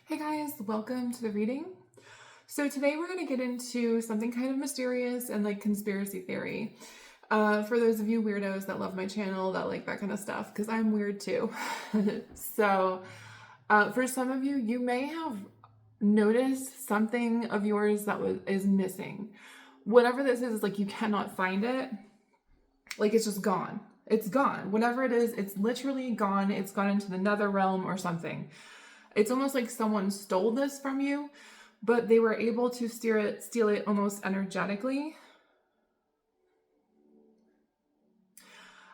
Hey guys, welcome to the reading. So today we're going to get into something kind of mysterious and like conspiracy theory. For those of you weirdos that love my channel, that like that kind of stuff, because I'm weird too. So for some of you, you may have noticed something of yours that is missing. Whatever this is like you cannot find it. Like it's just gone. It's gone. Whatever it is, it's literally gone. It's gone into the nether realm or something. It's almost like someone stole this from you, but they were able to steal it almost energetically.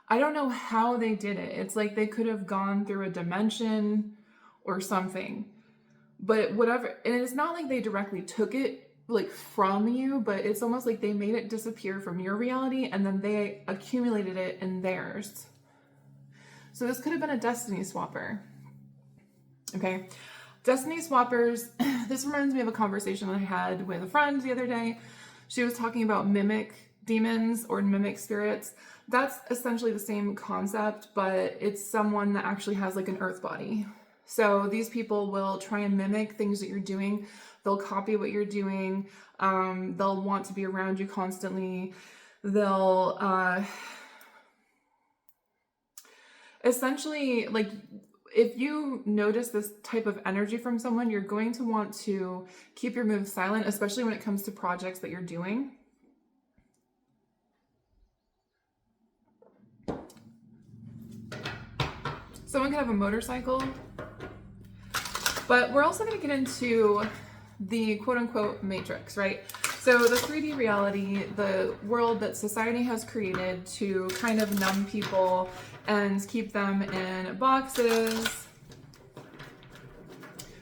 I don't know how they did it. It's like they could have gone through a dimension or something. But whatever, and it's not like they directly took it like from you, but it's almost like they made it disappear from your reality and then they accumulated it in theirs. So this could have been a destiny swapper. Okay. Destiny swappers, this reminds me of a conversation I had with a friend the other day. She was talking about mimic demons or mimic spirits. That's essentially the same concept, but it's someone that actually has like an earth body. So these people will try and mimic things that you're doing. They'll copy what you're doing. They'll want to be around you constantly. They'll essentially like, if you notice this type of energy from someone, you're going to want to keep your moves silent, especially when it comes to projects that you're doing. Someone can have a motorcycle, but we're also going to get into the quote-unquote matrix, right? So the 3D reality, the world that society has created to kind of numb people and keep them in boxes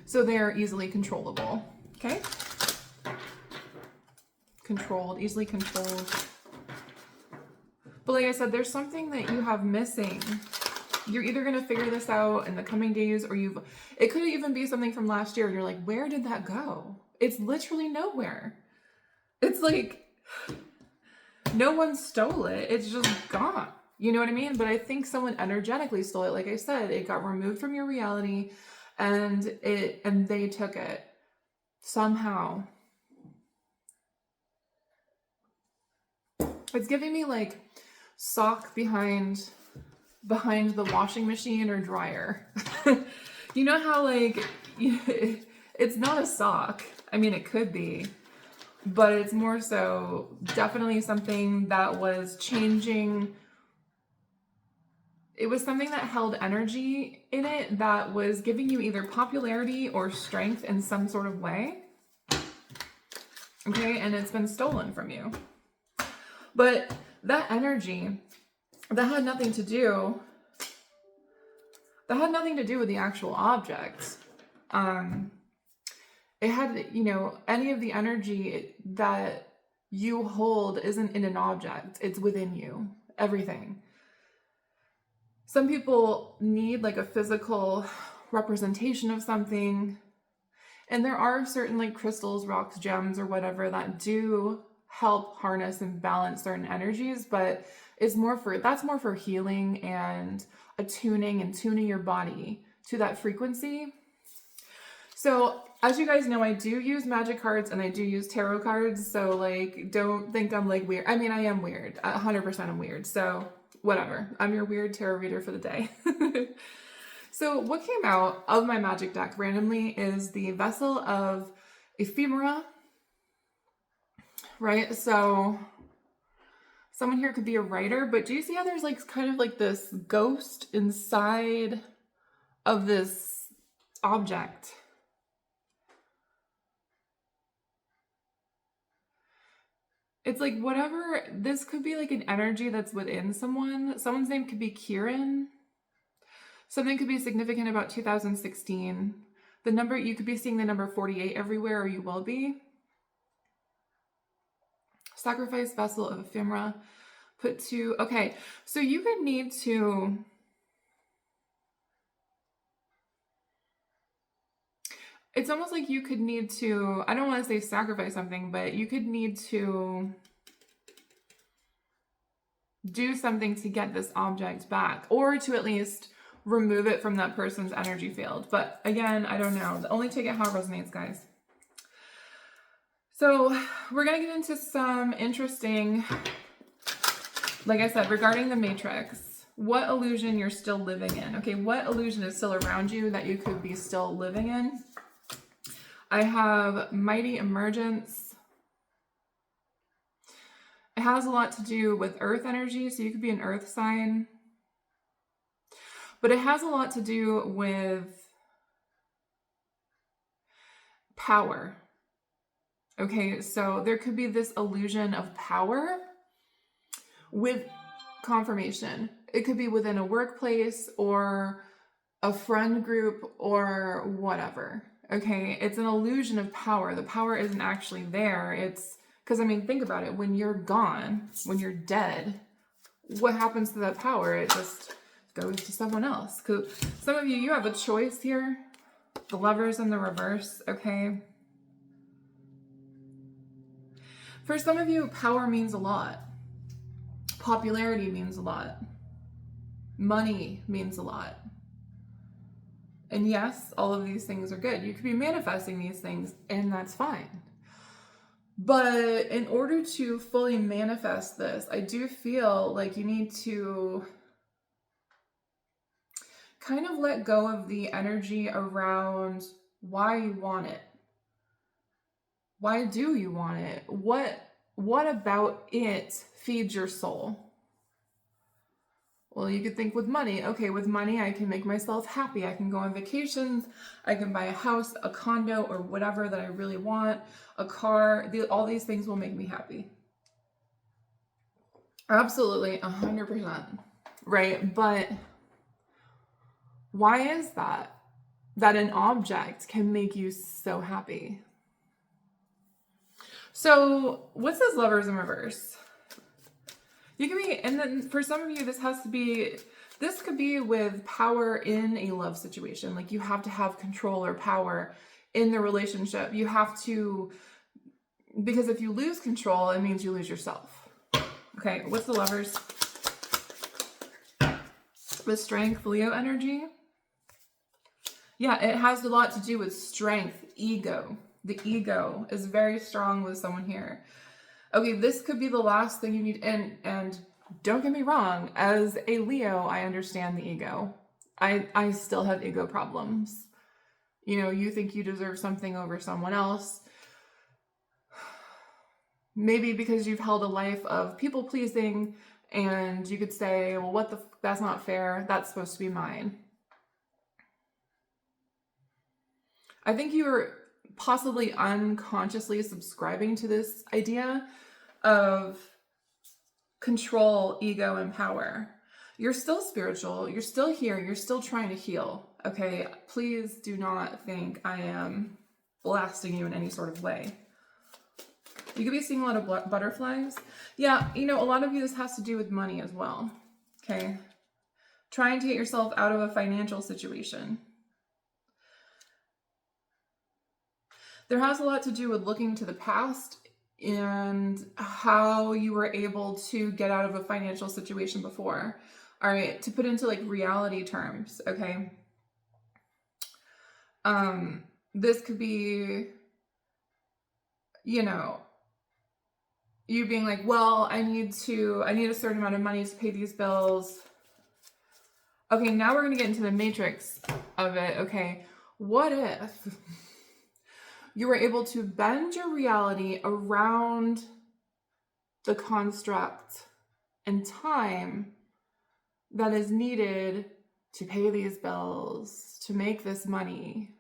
so they're easily controllable, okay? Controlled, easily controlled. But like I said, there's something that you have missing. You're either going to figure this out in the coming days or it could even be something from last year and you're like, where did that go? It's literally nowhere. It's like no one stole it. It's just gone. You know what I mean? But I think someone energetically stole it. Like I said, it got removed from your reality and they took it somehow. It's giving me like sock behind the washing machine or dryer. You know how like it's not a sock. I mean, it could be, but it's more so definitely something that was changing. It was something that held energy in it that was giving you either popularity or strength in some sort of way. Okay, and it's been stolen from you. But that energy, that had nothing to do with the actual object. It had, any of the energy that you hold isn't in an object. It's within you. Everything. Some people need like a physical representation of something. And there are certain like crystals, rocks, gems, or whatever that do help harness and balance certain energies, but that's more for healing and attuning and tuning your body to that frequency. So as you guys know, I do use magic cards and I do use tarot cards. So like, don't think I'm like weird. I mean, I am weird. 100% I'm weird. So whatever. I'm your weird tarot reader for the day. So what came out of my magic deck randomly is the Vessel of Ephemera, right? So someone here could be a writer, but do you see how there's like kind of like this ghost inside of this object? It's like whatever, this could be like an energy that's within someone. Someone's name could be Kieran. Something could be significant about 2016. The number, you could be seeing the number 48 everywhere, or you will be. Sacrifice Vessel of Ephemera. Put to, okay, so you could need to, it's almost like you could need to, I don't want to say sacrifice something, but you could need to do something to get this object back, or to at least remove it from that person's energy field. But again, I don't know. Only take it how it resonates, guys. So we're going to get into some interesting, like I said, regarding the matrix, what illusion you're still living in. Okay, what illusion is still around you that you could be still living in? I have mighty emergence. It has a lot to do with earth energy, so you could be an earth sign. But it has a lot to do with power. Okay, so there could be this illusion of power with confirmation. It could be within a workplace or a friend group or whatever. Okay, it's an illusion of power. The power isn't actually there. It's because, I mean, think about it. When you're gone, when you're dead, what happens to that power? It just goes to someone else. Because some of you, you have a choice here. The Lovers in the reverse, okay? For some of you, power means a lot. Popularity means a lot. Money means a lot. And yes, all of these things are good. You could be manifesting these things, and that's fine. But in order to fully manifest this, I do feel like you need to kind of let go of the energy around why you want it. Why do you want it? What about it feeds your soul? Well, you could think with money. Okay, with money, I can make myself happy. I can go on vacations. I can buy a house, a condo, or whatever that I really want, a car. All these things will make me happy. Absolutely, 100%. Right? But why is that? That an object can make you so happy? So, what says Lovers in reverse? You can be, and then for some of you, this could be with power in a love situation. Like you have to have control or power in the relationship. You have to, because if you lose control, it means you lose yourself. Okay, what's the Lovers? The Strength, Leo energy. Yeah, it has a lot to do with strength, ego. The ego is very strong with someone here. Okay, this could be the last thing you need. And don't get me wrong, as a Leo, I understand the ego. I still have ego problems. You know, you think you deserve something over someone else. Maybe because you've held a life of people pleasing and you could say, well, that's not fair. That's supposed to be mine. I think you're possibly unconsciously subscribing to this idea of control, ego, and power. You're still spiritual. You're still here. You're still trying to heal. Okay, please do not think I am blasting you in any sort of way. You could be seeing a lot of butterflies. Yeah, you know, a lot of you, this has to do with money as well. Okay, trying to get yourself out of a financial situation. There has a lot to do with looking to the past and how you were able to get out of a financial situation before. All right, to put into like reality terms, okay? This could be, you know, you being like, well, I need a certain amount of money to pay these bills. Okay, now we're gonna get into the matrix of it, okay? What if you were able to bend your reality around the construct and time that is needed to pay these bills, to make this money?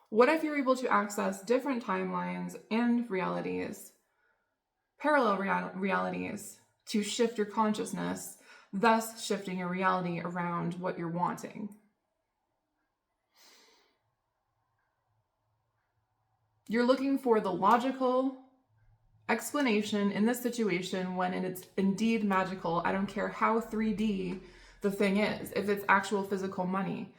What if you're able to access different timelines and realities, parallel realities, to shift your consciousness, thus shifting your reality around what you're wanting? You're looking for the logical explanation in this situation when it's indeed magical. I don't care how 3D the thing is, if it's actual physical money.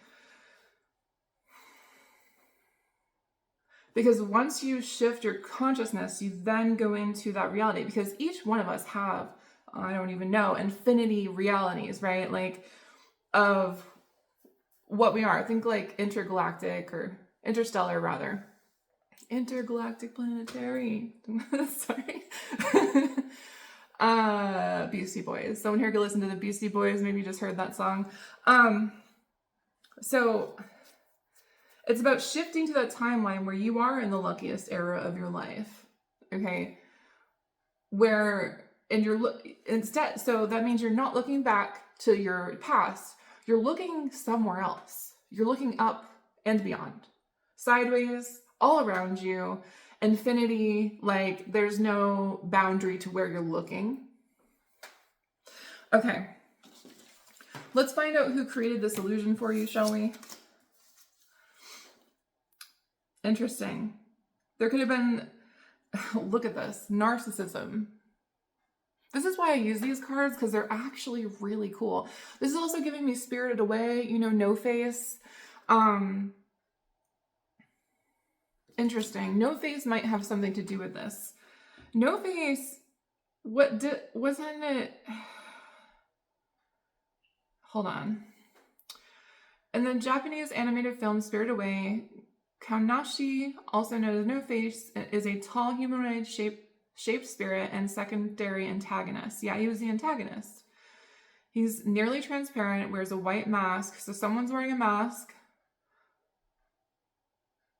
Because once you shift your consciousness, you then go into that reality. Because each one of us have, I don't even know, infinity realities, right? Like of what we are. Think like intergalactic or interstellar rather. Intergalactic planetary. Sorry. Beastie Boys. Someone here could listen to the Beastie Boys. Maybe you just heard that song. So it's about shifting to that timeline where you are in the luckiest era of your life. Okay. Where, and instead, so that means you're not looking back to your past. You're looking somewhere else. You're looking up and beyond, sideways, all around you, infinity. Like there's no boundary to where you're looking. Okay. Let's find out who created this illusion for you, shall we? Interesting. There could have been, look at this, narcissism. This is why I use these cards, because they're actually really cool. This is also giving me Spirited Away, you know, No Face. Interesting. No Face might have something to do with this. No Face, wasn't it? Hold on. In the Japanese animated film Spirited Away, Kaonashi, also known as No Face, is a tall humanoid shaped spirit and secondary antagonist. Yeah, he was the antagonist. He's nearly transparent, wears a white mask. So someone's wearing a mask,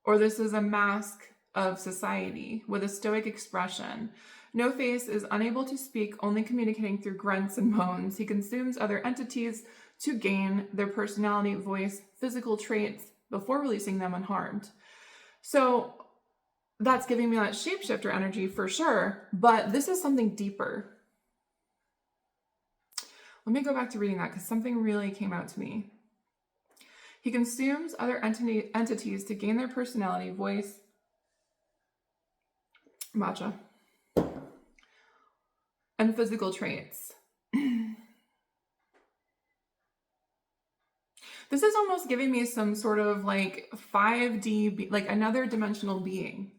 or this is a mask of society with a stoic expression. No Face is unable to speak, only communicating through grunts and moans. He consumes other entities to gain their personality, voice, physical traits before releasing them unharmed. So that's giving me that shapeshifter energy for sure, but this is something deeper. Let me go back to reading that because something really came out to me. He consumes other entities to gain their personality, voice, matcha, and physical traits. This is almost giving me some sort of like 5D, like another dimensional being.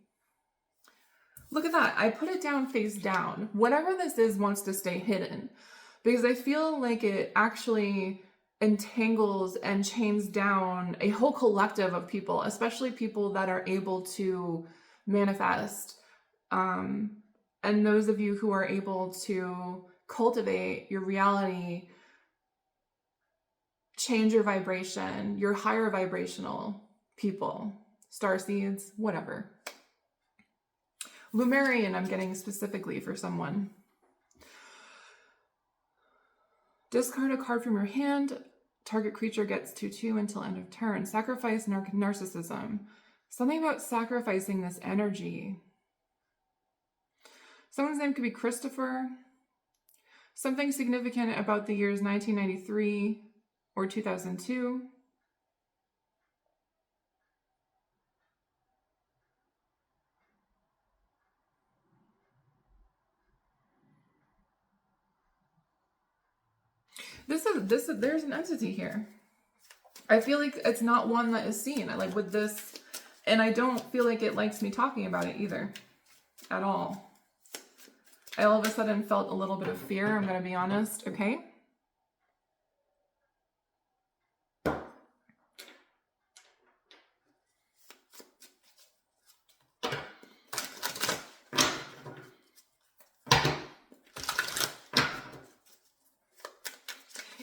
Look at that. I put it down face down. Whatever this is wants to stay hidden because I feel like it actually entangles and chains down a whole collective of people, especially people that are able to manifest. And those of you who are able to cultivate your reality, change your vibration, your higher vibrational people, starseeds, whatever. Lumerian, I'm getting specifically for someone. Discard a card from your hand. Target creature gets 2/2 until end of turn. Sacrifice narcissism. Something about sacrificing this energy. Someone's name could be Christopher. Something significant about the years 1993 or 2002. There's an entity here. I feel like it's not one that is seen. Like with this, and I don't feel like it likes me talking about it either, at all. I all of a sudden felt a little bit of fear, I'm gonna be honest, okay?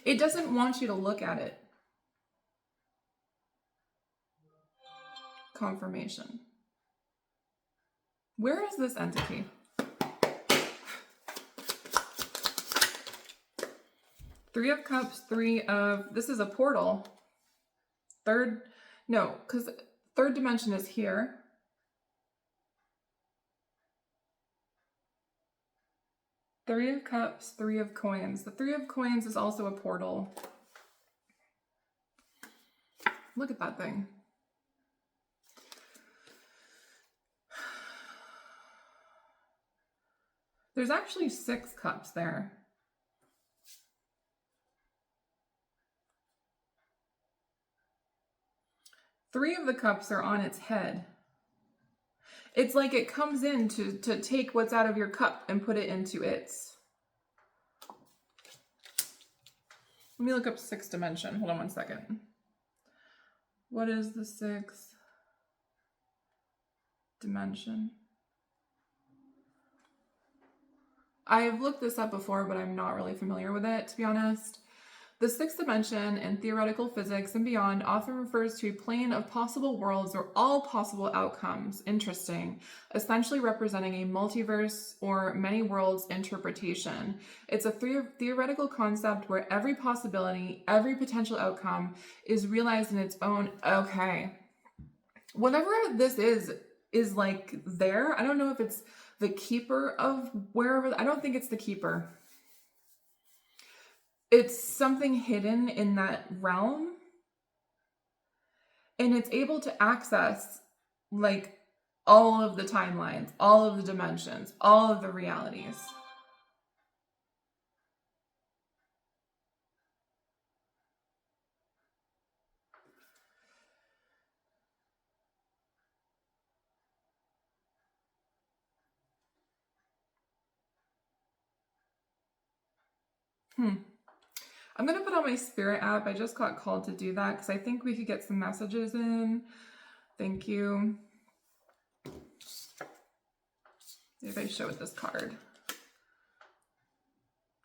It doesn't want you to look at it. Confirmation. Where is this entity? Three of Cups, this is a portal. Because third dimension is here. Three of Cups, Three of Coins. The Three of Coins is also a portal. Look at that thing. There's actually 6 cups there. Three of the cups are on its head. It's like it comes in to take what's out of your cup and put it into its. Let me look up 6th dimension. Hold on one second. What is the sixth dimension? I've looked this up before, but I'm not really familiar with it, to be honest. The sixth dimension in theoretical physics and beyond often refers to a plane of possible worlds or all possible outcomes. Interesting. Essentially representing a multiverse or many worlds interpretation. It's a theoretical concept where every possibility, every potential outcome is realized in its own. Okay. Whatever this is like there. I don't know if it's the keeper of wherever. I don't think it's the keeper. It's something hidden in that realm, and it's able to access like all of the timelines, all of the dimensions, all of the realities. I'm going to put on my Spirit app. I just got called to do that because I think we could get some messages in. Thank you. If I show it this card.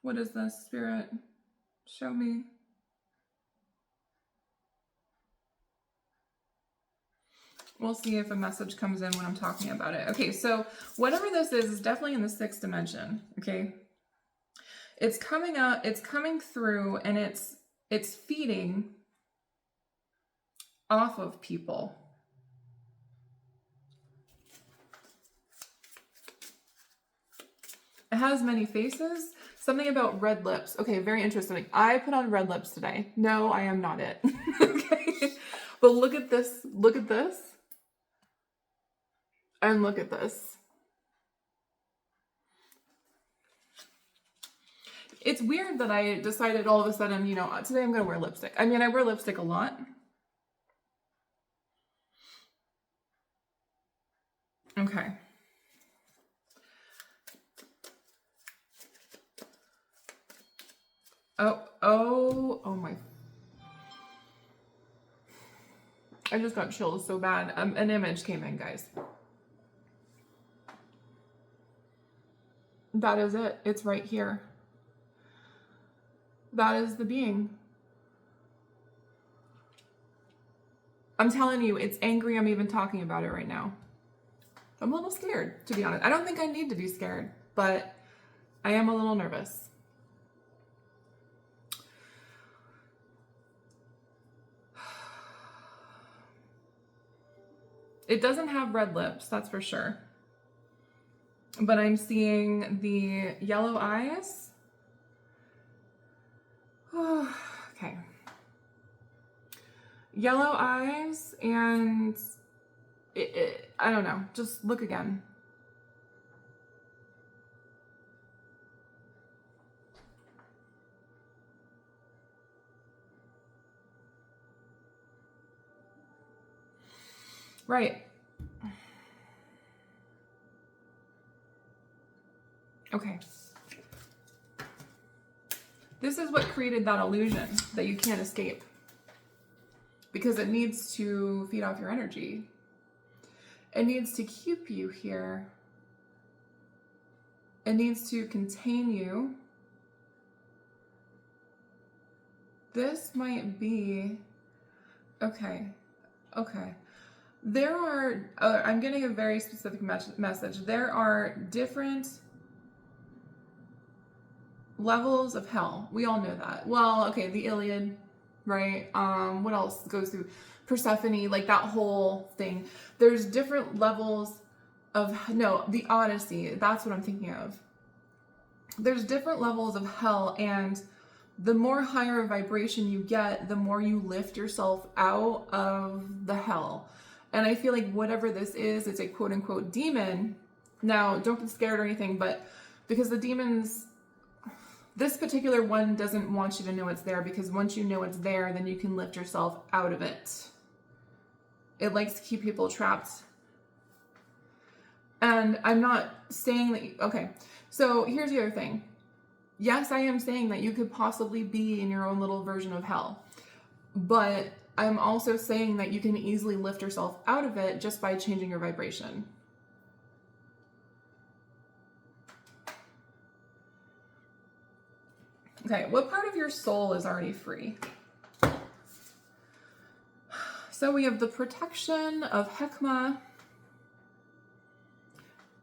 What is this, Spirit? Show me. We'll see if a message comes in when I'm talking about it. Okay, so whatever this is definitely in the sixth dimension, okay? It's coming up, it's coming through, and it's feeding off of people. It has many faces. Something about red lips. Okay, very interesting. I put on red lips today. No, I am not it. Okay. But look at this. Look at this. And look at this. It's weird that I decided all of a sudden, you know, today I'm going to wear lipstick. I mean, I wear lipstick a lot. Okay. Oh my. I just got chills so bad. An image came in, guys. That is it. It's right here. That is the being. I'm telling you, it's angry I'm even talking about it right now. I'm a little scared, to be honest. I don't think I need to be scared, but I am a little nervous. It doesn't have red lips, that's for sure. But I'm seeing the yellow eyes. Okay. Yellow eyes, and I don't know. Just look again. Right. Okay. This is what created that illusion that you can't escape. Because it needs to feed off your energy. It needs to keep you here. It needs to contain you. This might be... Okay. There are... I'm getting a very specific message. There are different levels of hell. We all know that. Well, okay, the Iliad, right? What else goes through Persephone, like that whole thing. There's different levels of the Odyssey. That's what I'm thinking of. There's different levels of hell, and the more higher vibration you get, the more you lift yourself out of the hell. And I feel like whatever this is, it's a quote unquote demon. Now, don't get scared or anything, but because the demons, this particular one doesn't want you to know it's there, because once you know it's there, then you can lift yourself out of it. It likes to keep people trapped. And I'm not saying that, okay, so here's the other thing. Yes, I am saying that you could possibly be in your own little version of hell. But I'm also saying that you can easily lift yourself out of it just by changing your vibration. Okay, what part of your soul is already free? So we have the protection of Hekma.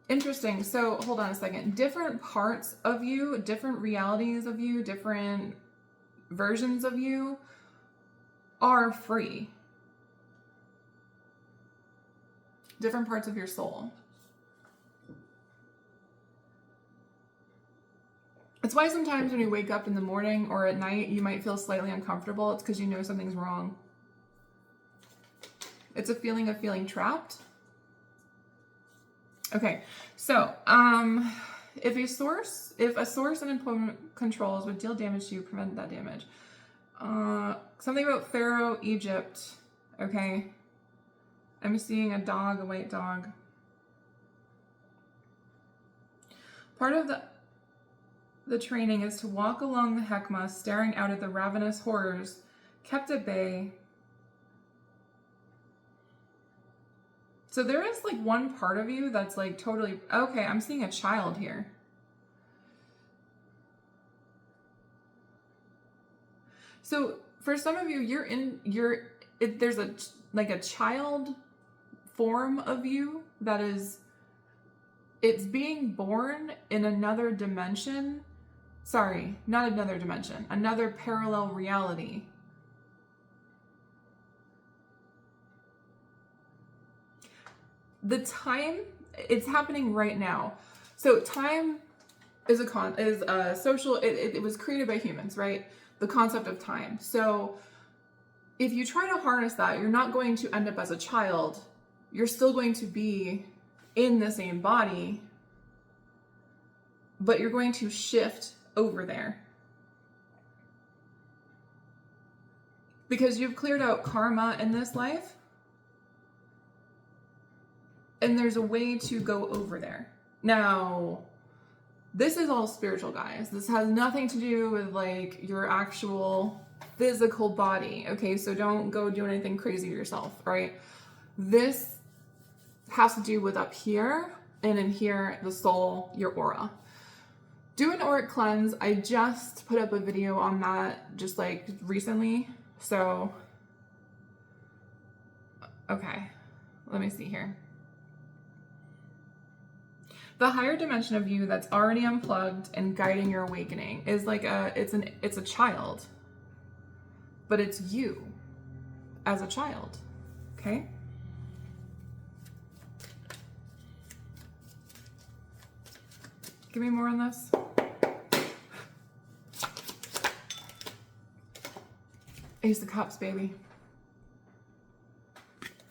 Interesting. So hold on a second. Different parts of you, different realities of you, different versions of you are free. Different parts of your soul. It's why sometimes when you wake up in the morning or at night, you might feel slightly uncomfortable. It's because you know something's wrong. It's a feeling of feeling trapped. Okay, so if a source and employment controls would deal damage to you, prevent that damage. Something about Pharaoh, Egypt. Okay, I'm seeing a dog, a white dog. Part of the training is to walk along the Hekma, staring out at the ravenous horrors kept at bay. So there is like one part of you that's like totally, okay, I'm seeing a child here. So for some of you, there's a child form of you that is, it's being born in another dimension. Sorry, not another dimension, another parallel reality. The time, it's happening right now. So time is a social, it was created by humans, right? The concept of time. So if you try to harness that, you're not going to end up as a child. You're still going to be in the same body, but you're going to shift over there. Because you've cleared out karma in this life. And there's a way to go over there. Now, this is all spiritual, guys. This has nothing to do with like your actual physical body. Okay, so don't go do anything crazy to yourself, right? This has to do with up here and in here, the soul, your aura. Do an auric cleanse. I just put up a video on that just like recently. So, okay, let me see here. The higher dimension of you that's already unplugged and guiding your awakening is like it's a child, but it's you as a child, okay? Give me more on this. Ace of Cups, baby.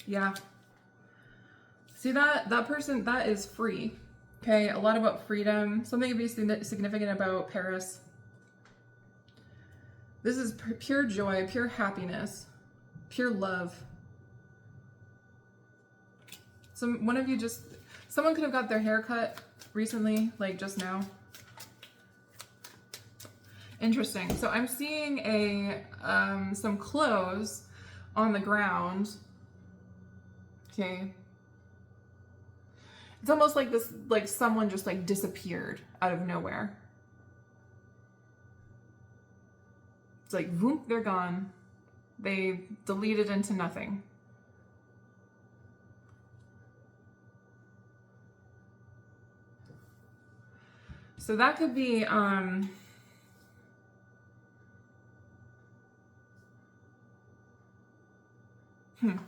Yeah. See that person, that is free. Okay, a lot about freedom. Something to be significant about Paris. This is pure joy, pure happiness, pure love. One of you someone could have got their hair cut recently, like just now. Interesting. So I'm seeing some clothes on the ground. Okay. It's almost like this, like someone just like disappeared out of nowhere. It's like, whoop, they're gone. They deleted into nothing. So that could be, I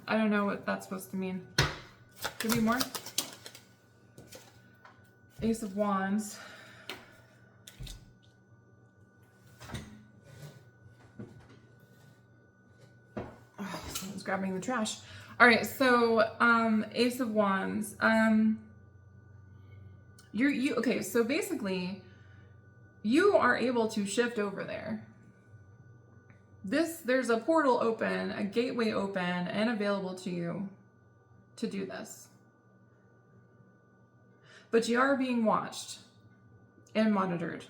don't know what that's supposed to mean. Could be more. Ace of Wands. Oh, someone's grabbing the trash. All right, so Ace of Wands. Okay, so basically you are able to shift over there. There's a portal open, a gateway open and available to you to do this. But you are being watched and monitored.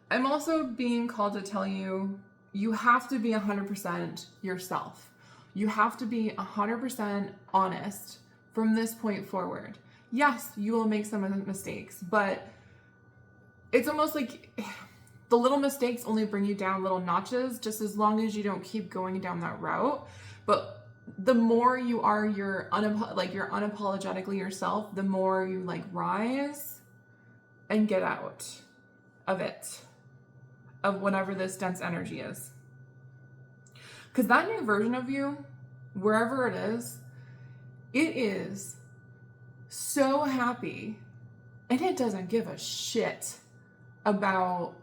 I'm also being called to tell you you have to be 100% yourself. You have to be 100% honest from this point forward. Yes, you will make some mistakes, but it's almost like the little mistakes only bring you down little notches, just as long as you don't keep going down that route. But the more you are you're unapologetically yourself, the more you like rise and get out of it, of whatever this dense energy is. Because that new version of you, wherever it is so happy, and it doesn't give a shit about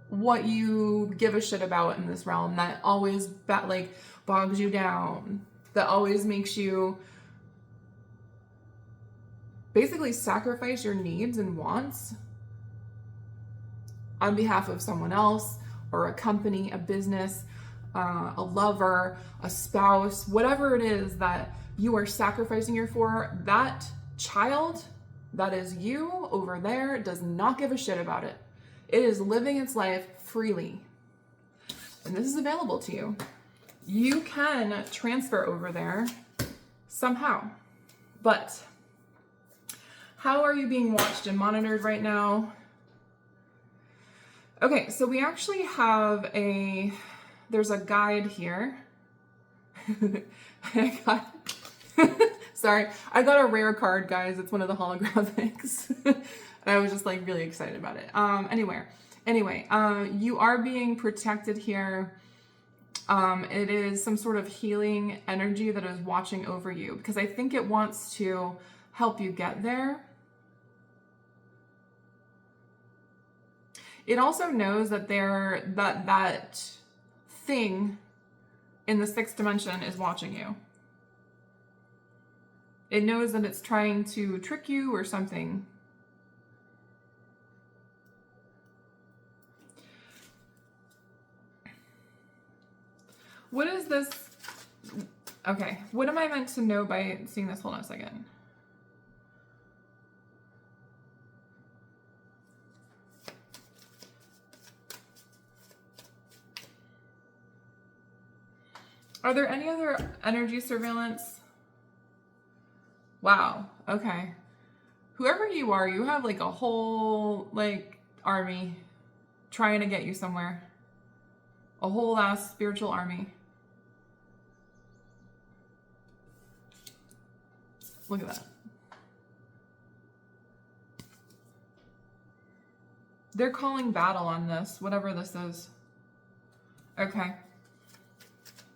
what you give a shit about in this realm that always bogs you down, that always makes you basically sacrifice your needs and wants on behalf of someone else or a company, a business, a lover, a spouse, whatever it is that you are sacrificing your for. That child that is you over there does not give a shit about it. It is living its life freely. And this is available to you. You can transfer over there somehow. But how are you being watched and monitored right now? Okay, so we actually have there's a guide here. Sorry, I got a rare card, guys. It's one of the holographics. And I was just like really excited about it. Anyway, you are being protected here. It is some sort of healing energy that is watching over you, because I think it wants to help you get there. It also knows that that thing in the sixth dimension is watching you. It knows that it's trying to trick you or something. What is this? Okay, what am I meant to know by seeing this? Hold on a second. Are there any other energy surveillance? Wow, okay. Whoever you are, you have like a whole army trying to get you somewhere. A whole ass spiritual army. Look at that. They're calling battle on this, whatever this is. Okay.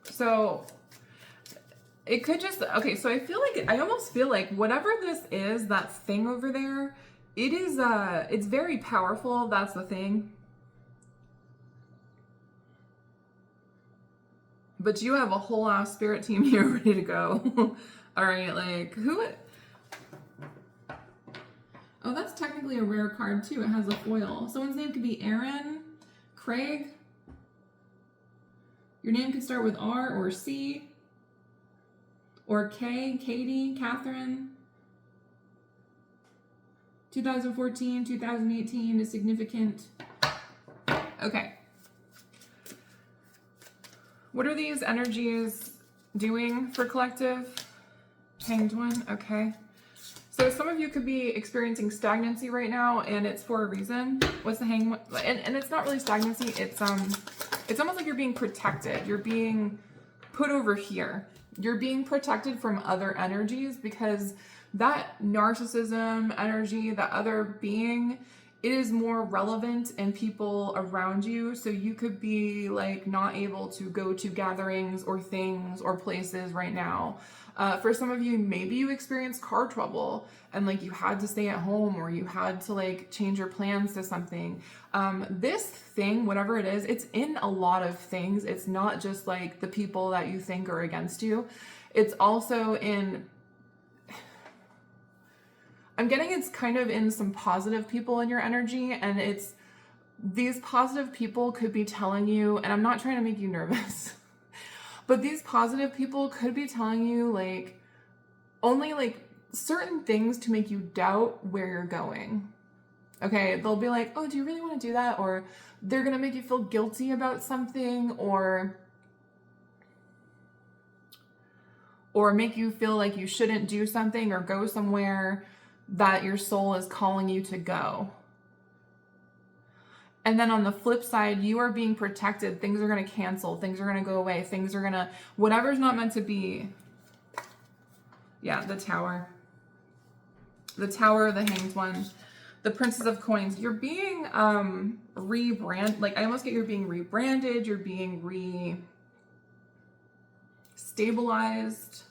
So it could just, okay, so I almost feel like whatever this is, that thing over there, it's very powerful. That's the thing. But you have a whole ass spirit team here ready to go. All right, oh, that's technically a rare card too. It has a foil. Someone's name could be Aaron, Craig. Your name could start with R or C or K, Katie, Catherine. 2014, 2018 is significant. Okay. What are these energies doing for collective? Hanged One, okay. So some of you could be experiencing stagnancy right now, and it's for a reason. What's the Hanged One? And it's not really stagnancy, it's almost like you're being protected. You're being put over here. You're being protected from other energies, because that narcissism energy, that other being, it is more relevant in people around you. So you could be not able to go to gatherings or things or places right now. For some of you, maybe you experienced car trouble and you had to stay at home, or you had to change your plans to something. This thing, whatever it is, it's in a lot of things. It's not just the people that you think are against you. It's also in, I'm getting it's kind of in some positive people in your energy, and these positive people could be telling you, and I'm not trying to make you nervous, but these positive people could be telling you only certain things to make you doubt where you're going. Okay, they'll be like, oh, do you really want to do that? Or they're going to make you feel guilty about something, or make you feel like you shouldn't do something or go somewhere that your soul is calling you to go. And then on the flip side, you are being protected. Things are going to cancel. Things are going to go away. Things are going to, whatever's not meant to be. Yeah, the Tower. The Tower, the Hanged One. The Princess of Coins. You're being rebranded. Like, I almost get you're being rebranded. You're being stabilized.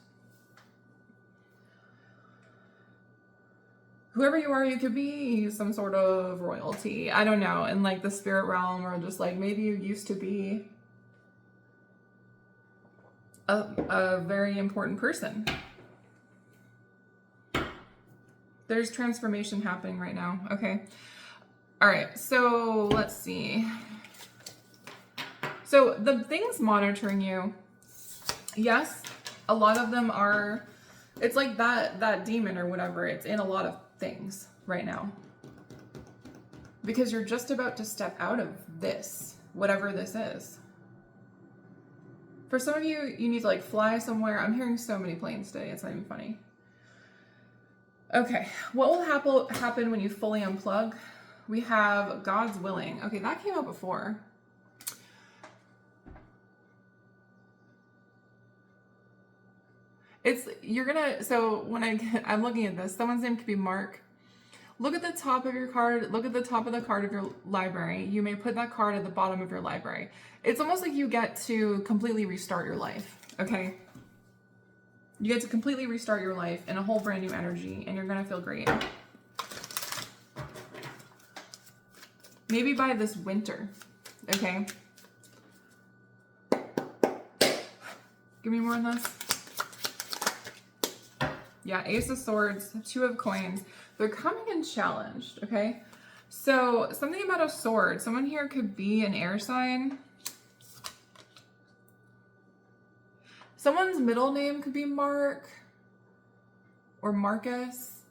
Whoever you are, you could be some sort of royalty. I don't know, in like the spirit realm, or just like maybe you used to be a very important person. There's transformation happening right now. Okay. All right. So let's see. So the things monitoring you, yes, a lot of them are, it's like that demon or whatever. It's in a lot of things right now. Because you're just about to step out of this, whatever this is. For some of you, you need to like fly somewhere. I'm hearing so many planes today. It's not even funny. Okay, what will happen when you fully unplug? We have God's willing. Okay, that came up before. So when I'm looking at this, someone's name could be Mark. Look at the top of your card. Look at the top of the card of your library. You may put that card at the bottom of your library. It's almost like you get to completely restart your life, okay? You get to completely restart your life in a whole brand new energy, and you're gonna feel great. Maybe by this winter, okay? Give me more on this. Yeah, Ace of Swords, Two of Coins. They're coming in challenged, okay? So something about a sword. Someone here could be an air sign. Someone's middle name could be Mark or Marcus.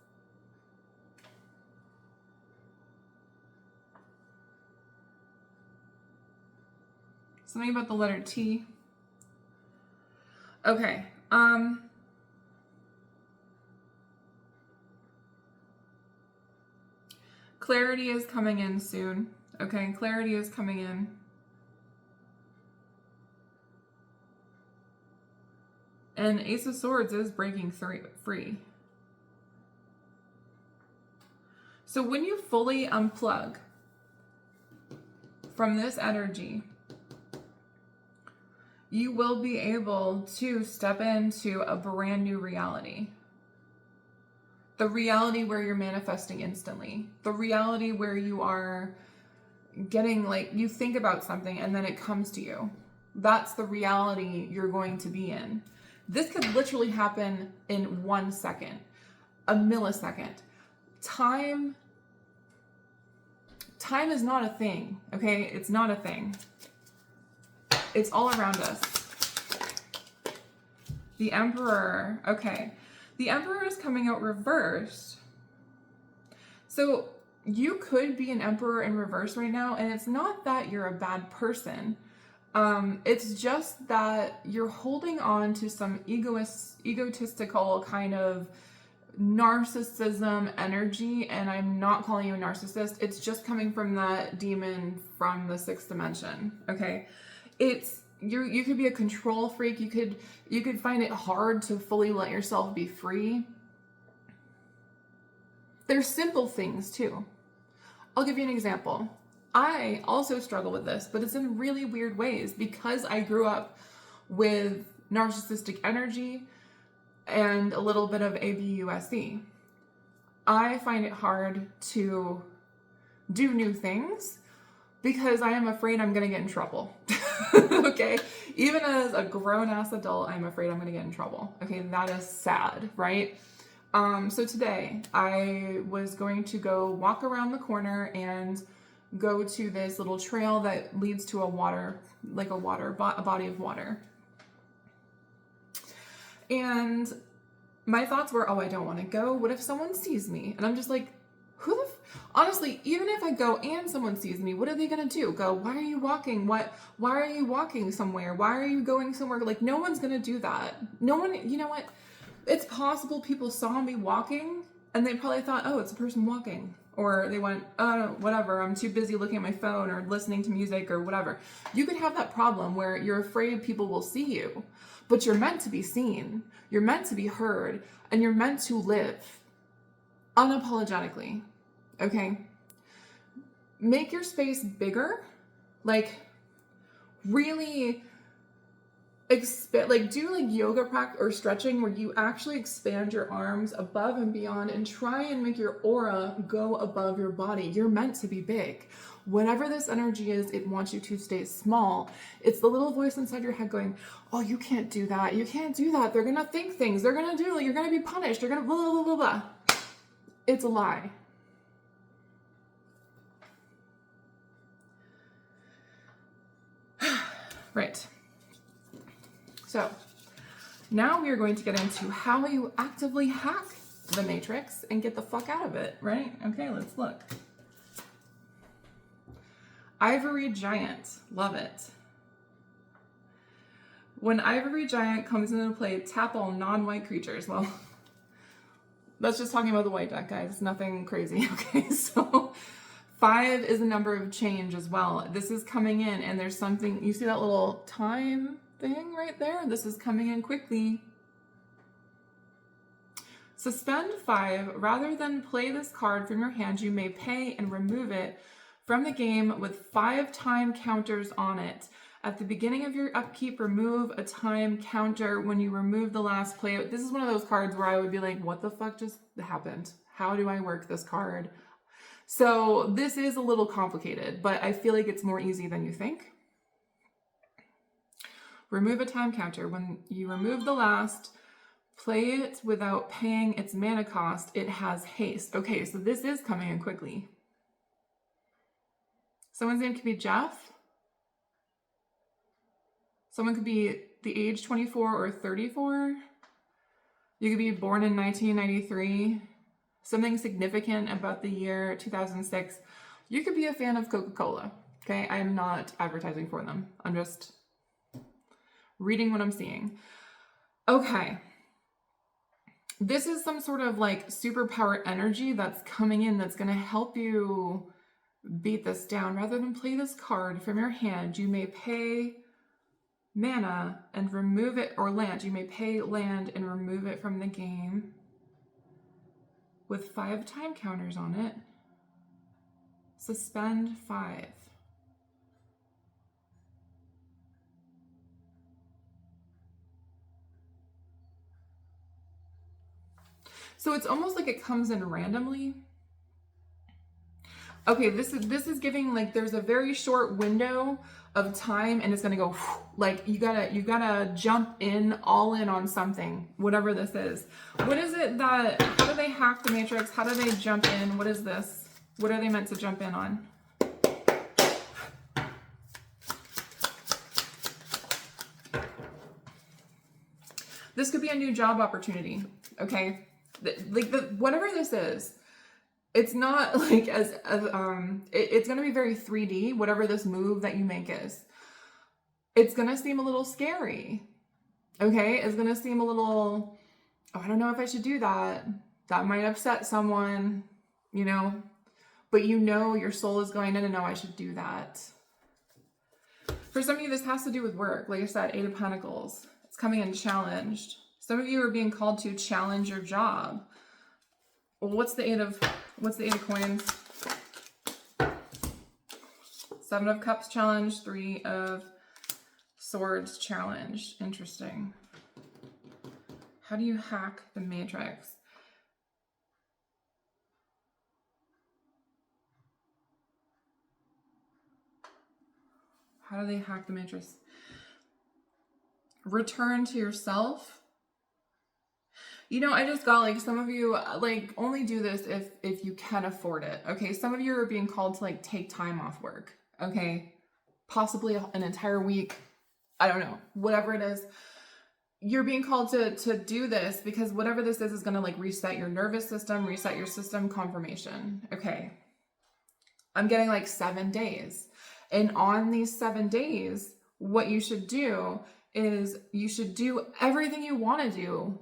Something about the letter T. Okay. Clarity is coming in soon. Okay, clarity is coming in. And Ace of Swords is breaking free. So when you fully unplug from this energy, you will be able to step into a brand new reality. The reality where you're manifesting instantly. The reality where you are getting, like, you think about something and then it comes to you. That's the reality you're going to be in. This could literally happen in 1 second, a millisecond. Time is not a thing, okay? It's not a thing. It's all around us. The Emperor, okay. The Emperor is coming out reversed. So you could be an Emperor in reverse right now, and it's not that you're a bad person. It's just that you're holding on to some egotistical kind of narcissism energy, and I'm not calling you a narcissist. It's just coming from that demon from the 6th dimension, okay? You could be a control freak. You could find it hard to fully let yourself be free. There's simple things too. I'll give you an example. I also struggle with this, but it's in really weird ways because I grew up with narcissistic energy and a little bit of ABUSC. I find it hard to do new things because I am afraid I'm going to get in trouble. Okay? Even as a grown-ass adult, I'm afraid I'm going to get in trouble. Okay? That is sad, right? So today, I was going to go walk around the corner and go to this little trail that leads to a body of water. And my thoughts were, oh, I don't want to go. What if someone sees me? And I'm just like, Honestly, even if I go and someone sees me, what are they gonna do? Go, why are you walking? Why are you walking somewhere? Why are you going somewhere? Like, no one's gonna do that. No one, you know what? It's possible people saw me walking and they probably thought, oh, it's a person walking. Or they went, oh, whatever, I'm too busy looking at my phone or listening to music or whatever. You could have that problem where you're afraid people will see you, but you're meant to be seen, you're meant to be heard, and you're meant to live unapologetically, okay? Make your space bigger, like really expand, like do like yoga practice or stretching where you actually expand your arms above and beyond and try and make your aura go above your body. You're meant to be big. Whatever this energy is, it wants you to stay small. It's the little voice inside your head going, oh, you can't do that. You can't do that. They're gonna think things. They're gonna do, you're gonna be punished. You're gonna blah, blah, blah, blah. It's a lie. Right. So now we are going to get into how you actively hack the matrix and get the fuck out of it, right? Okay, let's look. Ivory Giant, love it. When Ivory Giant comes into play, tap all non-white creatures. Well, that's just talking about the white deck, guys. Nothing crazy, okay? So 5 is a number of change as well. This is coming in and there's something, you see that little time thing right there? This is coming in quickly. Suspend 5. Rather than play this card from your hand, you may pay and remove it from the game with 5 time counters on it. At the beginning of your upkeep, remove a time counter when you remove the last play. This is one of those cards where I would be like, what the fuck just happened? How do I work this card? So this is a little complicated, but I feel like it's more easy than you think. Remove a time counter. When you remove the last, play it without paying its mana cost. It has haste. Okay, so this is coming in quickly. Someone's name could be Jeff. Someone could be the age 24 or 34. You could be born in 1993. Something significant about the year 2006. You could be a fan of Coca-Cola. Okay, I am not advertising for them. I'm just reading what I'm seeing. Okay. This is some sort of like superpower energy that's coming in that's going to help you beat this down. Rather than play this card from your hand, you may pay mana and remove it, or land. You may pay land and remove it from the game with 5 time counters on it. Suspend 5. So it's almost like it comes in randomly. Okay, this is giving like there's a very short window of time and it's gonna go like you gotta jump in all in on something, whatever this is. What is it that, how do they hack the matrix? How do they jump in? What is this? What are they meant to jump in on? This could be a new job opportunity, okay? Whatever this is, it's not like it's going to be very 3D, whatever this move that you make is. It's going to seem a little scary, okay? It's going to seem a little, oh, I don't know if I should do that. That might upset someone, you know? But you know your soul is going, no, I should do that. For some of you, this has to do with work. Like I said, 8 of Pentacles. It's coming in challenged. Some of you are being called to challenge your job. Well, what's the 8 of coins? 7 of Cups challenged, 3 of Swords challenged. Interesting. How do you hack the matrix? How do they hack the matrix? Return to yourself. You know, I just got like some of you like only do this if you can afford it. Okay, some of you are being called to like take time off work. Okay, possibly an entire week. I don't know, whatever it is. you're being called to do this because whatever this is going to like reset your nervous system, reset your system. Confirmation. Okay. I'm getting like 7 days. And on these 7 days, what you should do is you should do everything you want to do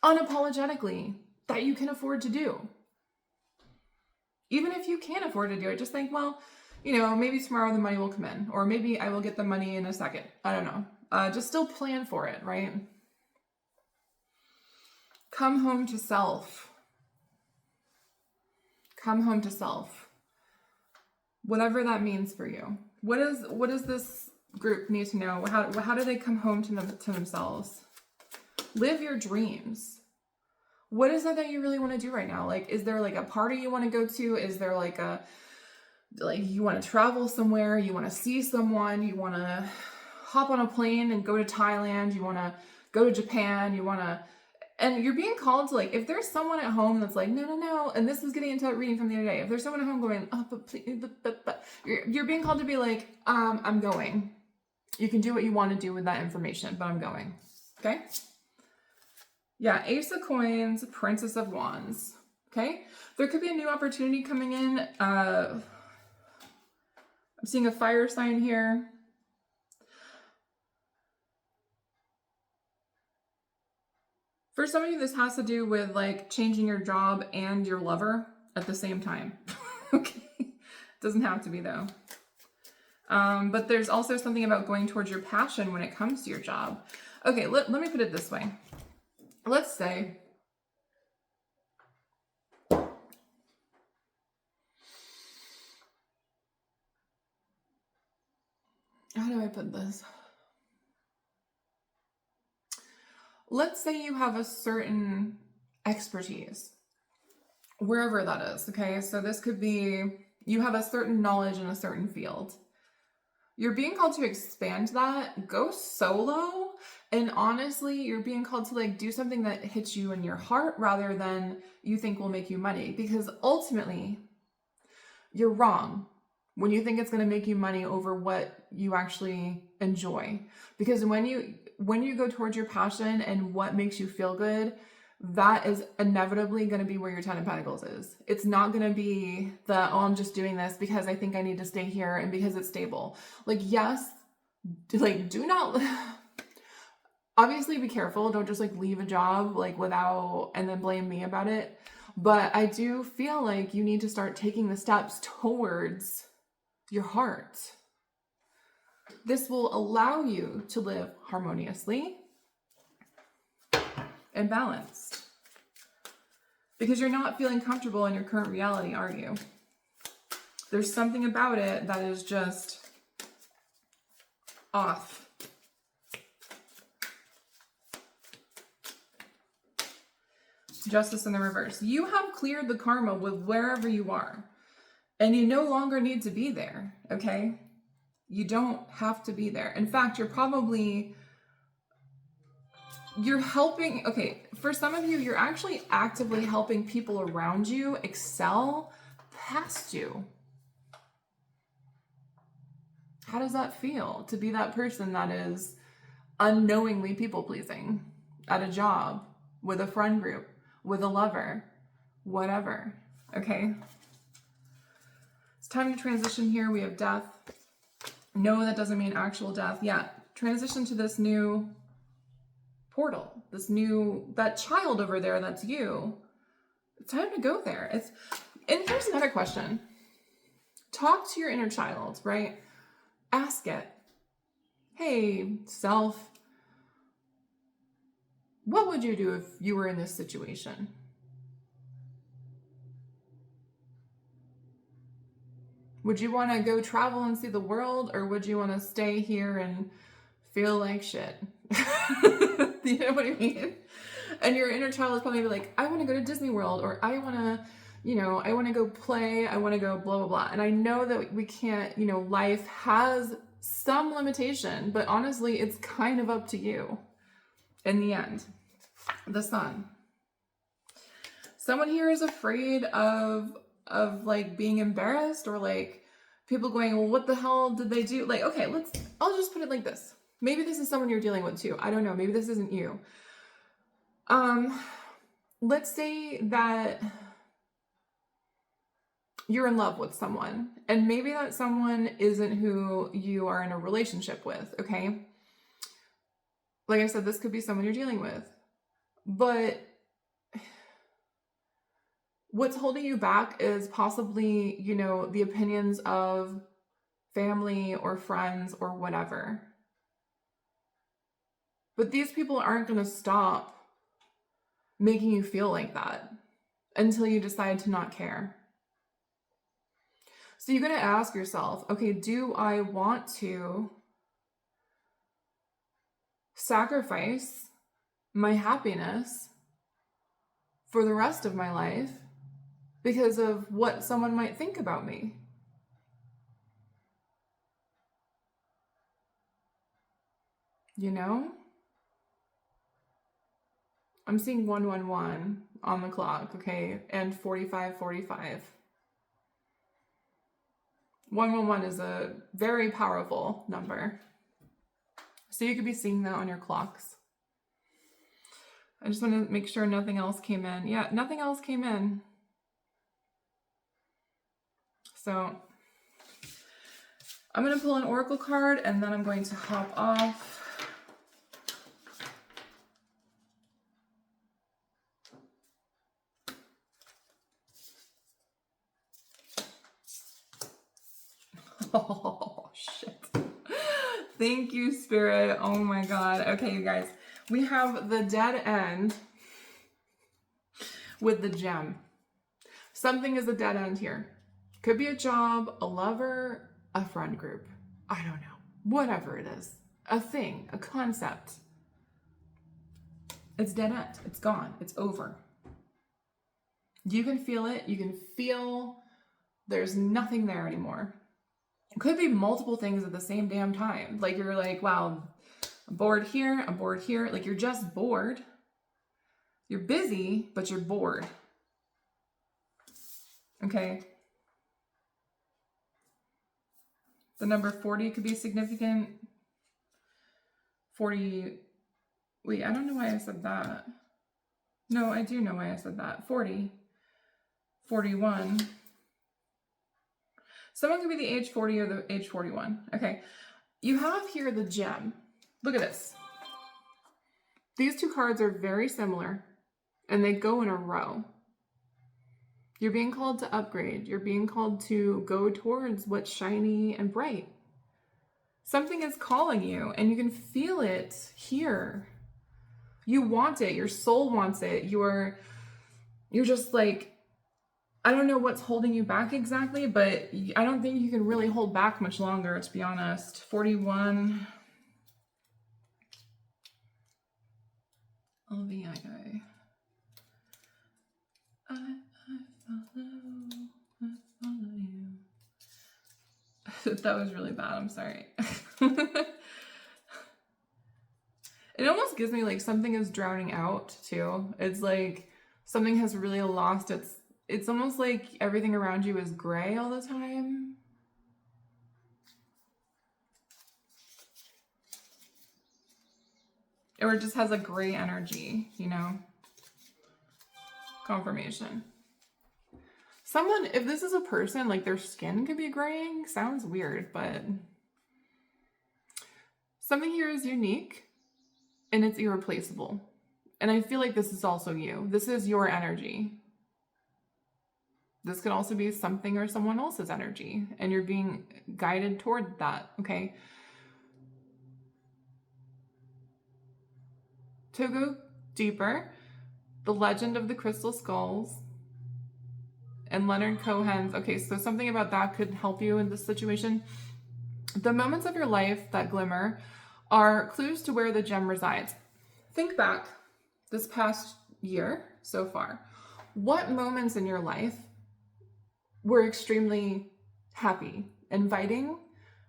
unapologetically that you can afford to do. Even if you can't afford to do it, just think, well, you know, maybe tomorrow the money will come in, or maybe I will get the money in a second. I don't know. Just still plan for it, right? Come home to self. Come home to self. Whatever that means for you. What does this group need to know? How do they come home to themselves? Live your dreams. What is it that you really want to do right now? Like, is there like a party you want to go to? Is there like you want to travel somewhere? You want to see someone? You want to hop on a plane and go to Thailand? You want to go to Japan? And you're being called to, like, if there's someone at home that's like, no, and this was getting into that reading from the other day. If there's someone at home going, oh, but please, but you're being called to be like, I'm going. You can do what you want to do with that information, but I'm going. Okay? Yeah, Ace of Coins, Princess of Wands. Okay? There could be a new opportunity coming in. I'm seeing a fire sign here. For some of you, this has to do with like changing your job and your lover at the same time. Okay. Doesn't have to be though. But there's also something about going towards your passion when it comes to your job. Okay, let me put it this way. Let's say how do I put this? Let's say you have a certain expertise, wherever that is, okay? So this could be, you have a certain knowledge in a certain field. You're being called to expand that, go solo, and honestly, you're being called to like do something that hits you in your heart rather than you think will make you money, because ultimately, you're wrong when you think it's going to make you money over what you actually enjoy. Because when you go towards your passion and what makes you feel good, that is inevitably going to be where your 10 of Pentacles is. It's not going to be the, oh, I'm just doing this because I think I need to stay here and because it's stable. Like, yes, like do not, obviously be careful. Don't just like leave a job like without, and then blame me about it. But I do feel like you need to start taking the steps towards your heart. This will allow you to live harmoniously and balanced. Because you're not feeling comfortable in your current reality, are you? There's something about it that is just off. Justice in the reverse. You have cleared the karma with wherever you are. And you no longer need to be there, okay? You don't have to be there. In fact, you're helping, okay, for some of you, you're actually actively helping people around you excel past you. How does that feel to be that person that is unknowingly people-pleasing at a job, with a friend group, with a lover, whatever, okay? It's time to transition here. We have death. No, that doesn't mean actual death. Yeah, transition to this new portal, that child over there that's you. It's time to go there. And here's another question. Talk to your inner child, right? Ask it. Hey, self, what would you do if you were in this situation? Would you want to go travel and see the world, or would you want to stay here and feel like shit? You know what I mean? And your inner child is probably like, I want to go to Disney World, or I want to, I want to go play, I want to go blah, blah, blah. And I know that we can't, life has some limitation, but honestly, it's kind of up to you in the end. The Sun. Someone here is afraid of like being embarrassed, or like people going, well, what the hell did they do? Like, okay, I'll just put it like this. Maybe this is someone you're dealing with too. I don't know. Maybe this isn't you. Let's say that you're in love with someone, and maybe that someone isn't who you are in a relationship with, okay? Like I said, this could be someone you're dealing with. But what's holding you back is possibly, the opinions of family or friends or whatever. But these people aren't going to stop making you feel like that until you decide to not care. So you're going to ask yourself, okay, do I want to sacrifice my happiness for the rest of my life because of what someone might think about me? I'm seeing 111 on the clock, okay, and 4545. 111 is a very powerful number. So you could be seeing that on your clocks. I just want to make sure nothing else came in. Yeah, nothing else came in. So I'm going to pull an oracle card and then I'm going to hop off. Oh, shit. Thank you, Spirit. Oh my God. Okay, you guys. We have the dead end with the gem. Something is a dead end here. Could be a job, a lover, a friend group. I don't know. Whatever it is. A thing, a concept. It's dead end. It's gone. It's over. You can feel it. You can feel there's nothing there anymore. It could be multiple things at the same damn time. Like you're like, wow, I'm bored here. I'm bored here. Like you're just bored. You're busy, but you're bored. Okay. The number 40 could be significant. 40. Wait, I don't know why I said that. No, I do know why I said that. 40. 41. Someone could be the age 40 or the age 41. Okay. You have here the gem. Look at this. These two cards are very similar and they go in a row. You're being called to upgrade. You're being called to go towards what's shiny and bright. Something is calling you and you can feel it here. You want it. Your soul wants it. You're just like, I don't know what's holding you back exactly, but I don't think you can really hold back much longer, to be honest. 41. Oh, the guy. I follow you. That was really bad. I'm sorry. It almost gives me like something is drowning out too. It's like something has really lost it's almost like everything around you is gray all the time. Or it just has a gray energy, Confirmation. Someone, if this is a person, like their skin could be graying. Sounds weird, but something here is unique and it's irreplaceable. And I feel like this is also you. This is your energy. This could also be something or someone else's energy, and you're being guided toward that, okay? To go deeper, the Legend of the Crystal Skulls and Leonard Cohen's. Okay, so something about that could help you in this situation. The moments of your life that glimmer are clues to where the gem resides. Think back this past year so far. What moments in your life were extremely happy, inviting,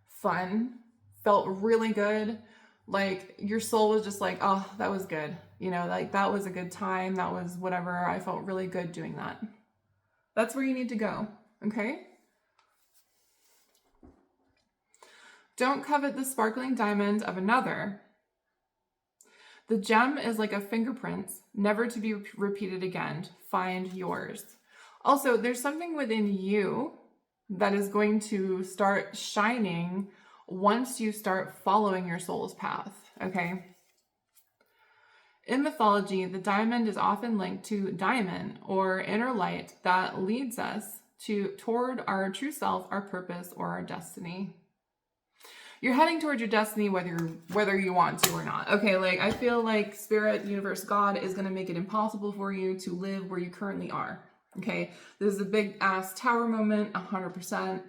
fun, felt really good? Like your soul was just like, oh, that was good. Like that was a good time. That was whatever. I felt really good doing that. That's where you need to go. Okay. Don't covet the sparkling diamond of another. The gem is like a fingerprint, never to be repeated again. Find yours. Also, there's something within you that is going to start shining once you start following your soul's path, okay? In mythology, the diamond is often linked to daimon, or inner light that leads us toward our true self, our purpose, or our destiny. You're heading towards your destiny whether you want to or not. Okay, like I feel like spirit, universe, God is going to make it impossible for you to live where you currently are. Okay, this is a big ass tower moment, 100%.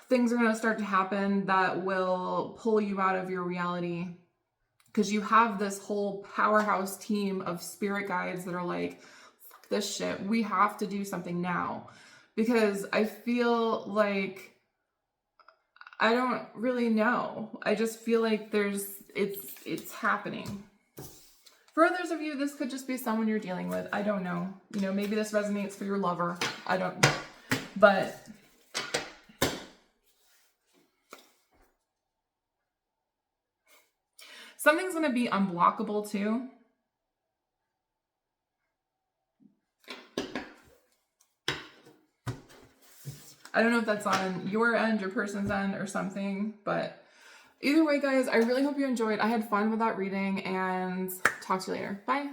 Things are going to start to happen that will pull you out of your reality, because you have this whole powerhouse team of spirit guides that are like, fuck this shit, we have to do something now. Because I feel like, I don't really know. I just feel like it's happening. For others of you, this could just be someone you're dealing with. I don't know. You know, maybe this resonates for your lover. I don't know. But something's going to be unblockable too. I don't know if that's on your end, your person's end, or something, but either way, guys, I really hope you enjoyed. I had fun with that reading, and talk to you later. Bye.